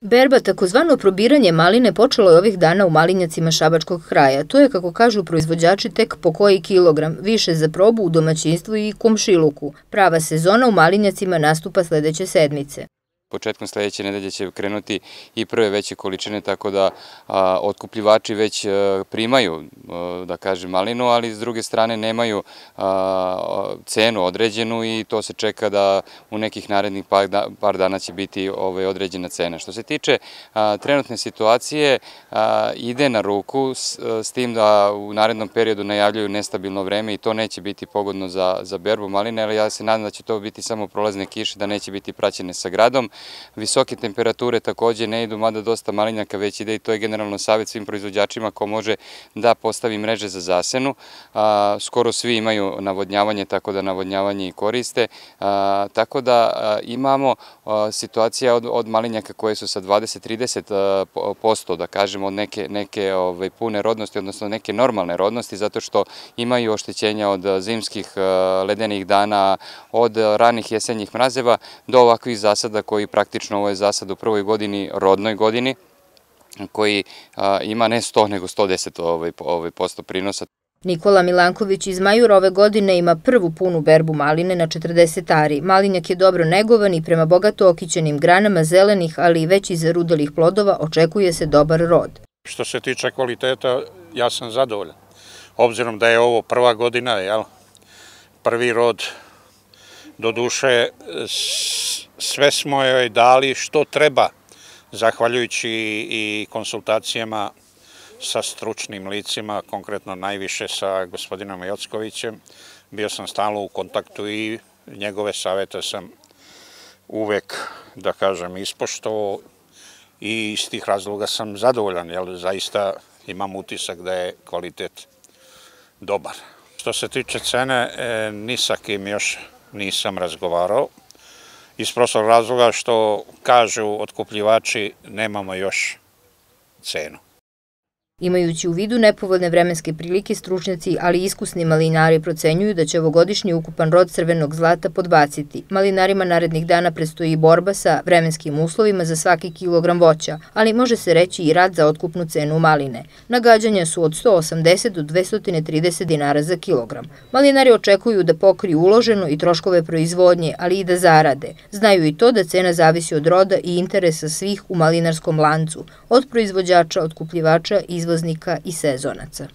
Berba, takozvano probiranje maline, počelo je ovih dana u malinjacima šabačkog kraja. To je, kako kažu proizvođači, tek po koji kilogram, više za probu u domaćinstvu i komšiluku. Prava sezona u malinjacima nastupa sledeće sedmice. Početkom sledeće nedelje će krenuti i prve veće količine, tako da otkupljivači već primaju, da kažem, malinu, ali s druge strane nemaju cenu određenu i to se čeka da u nekih narednih par dana će biti određena cena. Što se tiče trenutne situacije, ide na ruku s tim da u narednom periodu najavljuju nestabilno vreme i to neće biti pogodno za berbu maline, ali ja se nadam da će to biti samo prolazne kiše, da neće biti praćene sa gradom. Visoke temperature takođe ne idu, mada dosta malinjaka već ide i to je generalno savjet svim proizvođačima ko može da postavi mreže za zasenu. Skoro svi imaju navodnjavanje, tako da navodnjavanje i koriste. Tako da imamo situacija od malinjaka koje su sa 20-30%, da kažemo, od neke pune rodnosti, odnosno neke normalne rodnosti, zato što imaju oštećenja od zimskih ledenih dana, od ranih jesenjih mrazeva do ovakvih zasada koji praktično ovo je zasad u prvoj godini, rodnoj godini, koji ima ne 100 nego 110% prinosa. Nikola Milanković iz Majura ove godine ima prvu punu berbu maline na 40 ari. Malinjak je dobro negovan i prema bogato okićenim granama zelenih, ali i već iz rudelih plodova očekuje se dobar rod. Što se tiče kvaliteta, ja sam zadovoljan. Obzirom da je ovo prva godina, prvi rod, do duše sve smo joj dali što treba, zahvaljujući i konsultacijama sa stručnim licima, konkretno najviše sa gospodinom Jockovićem. Bio sam stalno u kontaktu i njegove savete sam uvek, da kažem, ispoštovao i iz tih razloga sam zadovoljan, jer zaista imam utisak da je kvalitet dobar. Što se tiče cene, ni sa kim još nisam razgovarao, iz prostog razloga što kažu otkupljivači nemamo još cenu. Imajući u vidu nepovoljne vremenske prilike, stručnjaci, ali i iskusni malinari procenjuju da će ovogodišnji ukupan rod crvenog zlata podbaciti. Malinarima narednih dana predstoji borba sa vremenskim uslovima za svaki kilogram voća, ali može se reći i rad za otkupnu cenu maline. Nagađanja su od 180 do 230 dinara za kilogram. Malinari očekuju da pokriju uloženo i troškove proizvodnje, ali i da zarade. Znaju i to da cena zavisi od roda i interesa svih u malinarskom lancu, od proizvođača, otkupljivača, izvoznika i sezonaca.